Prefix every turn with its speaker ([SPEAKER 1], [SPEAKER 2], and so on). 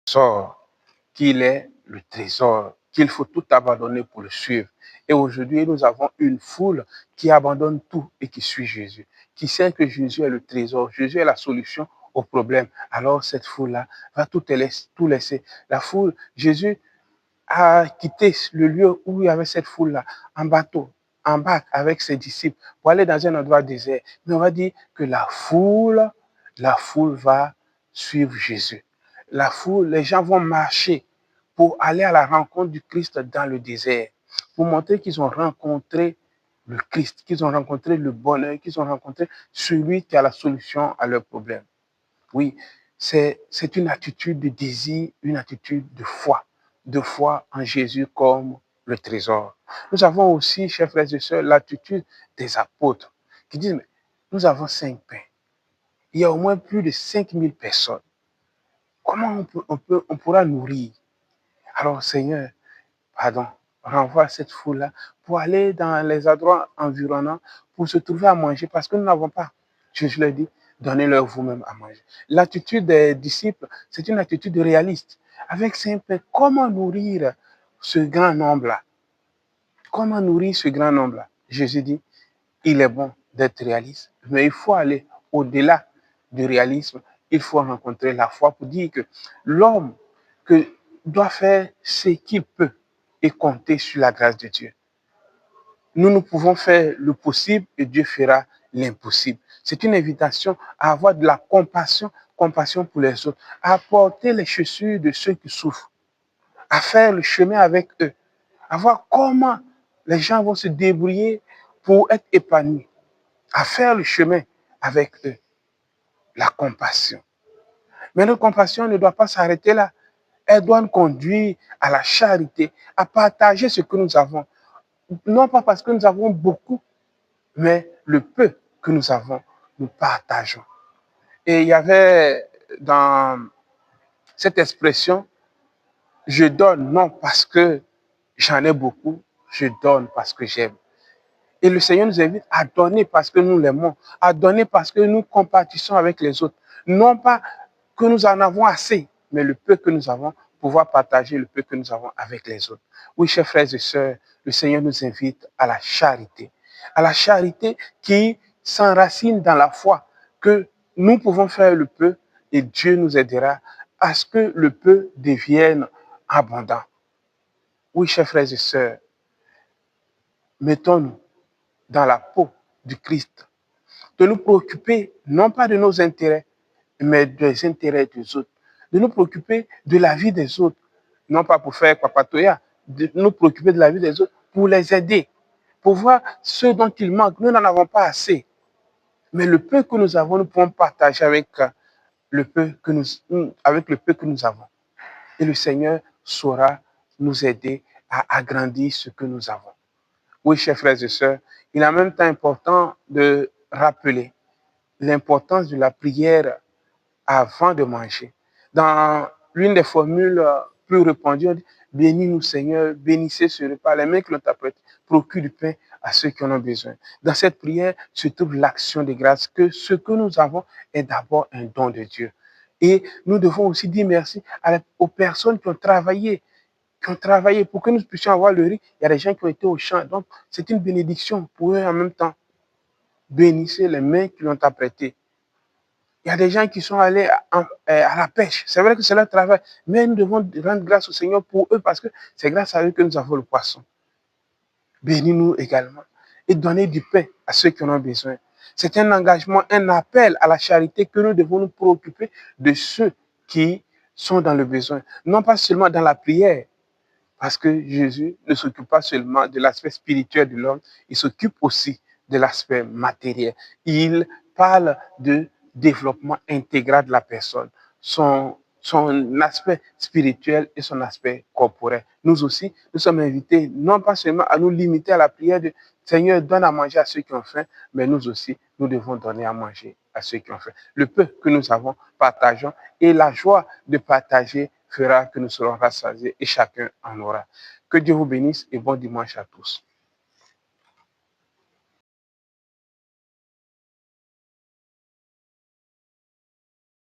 [SPEAKER 1] trésor, qu'il est le trésor, qu'il faut tout abandonner pour le suivre. Et aujourd'hui, nous avons une foule qui abandonne tout et qui suit Jésus, qui sait que Jésus est le trésor, Jésus est la solution au problème. Alors cette foule-là va tout laisser. La foule, Jésus a quitté le lieu où il y avait cette foule-là, en bateau, en barque avec ses disciples, pour aller dans un endroit désert. Mais on va dire que la foule va suivre Jésus. La foule, les gens vont marcher pour aller à la rencontre du Christ dans le désert, pour montrer qu'ils ont rencontré le Christ, qu'ils ont rencontré le bonheur, qu'ils ont rencontré celui qui a la solution à leurs problèmes. Oui, c'est une attitude de désir, une attitude de foi en Jésus comme le trésor. Nous avons aussi, chers frères et sœurs, l'attitude des apôtres qui disent, mais nous avons 5 pains. Il y a au moins plus de 5000 personnes. Comment on pourra nourrir? Alors, Seigneur, pardon, renvoie cette foule-là pour aller dans les endroits environnants pour se trouver à manger parce que nous n'avons pas. Je leur dis, donnez-leur vous-même à manger. L'attitude des disciples, c'est une attitude réaliste. Avec 5 pains, comment nourrir ce grand nombre-là? Comment nourrir ce grand nombre-là? Jésus dit, il est bon d'être réaliste, mais il faut aller au-delà du réalisme. Il faut rencontrer la foi pour dire que l'homme doit faire ce qu'il peut et compter sur la grâce de Dieu. Nous pouvons faire le possible et Dieu fera l'impossible. C'est une invitation à avoir de la compassion pour les autres, à porter les chaussures de ceux qui souffrent, à faire le chemin avec eux, à voir comment les gens vont se débrouiller pour être épanouis, à faire le chemin avec eux. La compassion. Mais notre compassion ne doit pas s'arrêter là. Elle doit nous conduire à la charité, à partager ce que nous avons. Non pas parce que nous avons beaucoup, mais le peu que nous avons, nous partageons. Et il y avait dans cette expression, je donne non parce que j'en ai beaucoup, je donne parce que j'aime. Et le Seigneur nous invite à donner parce que nous l'aimons, à donner parce que nous compatissons avec les autres. Non pas que nous en avons assez, mais le peu que nous avons, pouvoir partager le peu que nous avons avec les autres. Oui, chers frères et sœurs, le Seigneur nous invite à la charité qui s'enracine dans la foi, que nous pouvons faire le peu et Dieu nous aidera à ce que le peu devienne abondant. Oui, chers frères et sœurs, mettons-nous dans la peau du Christ, de nous préoccuper non pas de nos intérêts, mais des intérêts des autres, de nous préoccuper de la vie des autres, non pas pour faire papatoya, de nous préoccuper de la vie des autres, pour les aider, pour voir ce dont ils manquent. Nous n'en avons pas assez, mais le peu que nous avons, nous pouvons partager avec le peu que nous avons. Et le Seigneur saura nous aider à agrandir ce que nous avons. Oui, chers frères et sœurs, il est en même temps important de rappeler l'importance de la prière avant de manger. Dans l'une des formules plus répandues, on dit, bénis-nous Seigneur, bénissez ce repas, les mains qui l'ont apprêté, procure du pain à ceux qui en ont besoin. Dans cette prière se trouve l'action de grâce, que ce que nous avons est d'abord un don de Dieu. Et nous devons aussi dire merci aux personnes qui ont travaillé pour que nous puissions avoir le riz. Il y a des gens qui ont été au champ. Donc, c'est une bénédiction pour eux en même temps. Bénissez les mains qui l'ont apprêté. Il y a des gens qui sont allés à la pêche. C'est vrai que c'est leur travail. Mais nous devons rendre grâce au Seigneur pour eux parce que c'est grâce à eux que nous avons le poisson. Bénis-nous également et donnez du pain à ceux qui en ont besoin. C'est un engagement, un appel à la charité que nous devons nous préoccuper de ceux qui sont dans le besoin. Non pas seulement dans la prière, parce que Jésus ne s'occupe pas seulement de l'aspect spirituel de l'homme, il s'occupe aussi de l'aspect matériel. Il parle de développement intégral de la personne, son aspect spirituel et son aspect corporel. Nous aussi, nous sommes invités non pas seulement à nous limiter à la prière de Seigneur, donne à manger à ceux qui ont faim, mais nous aussi, nous devons donner à manger à ceux qui ont faim. Le peu que nous avons, partageons, et la joie de partager fera que nous serons rassasiés et chacun en aura. Que Dieu vous bénisse et bon dimanche à tous.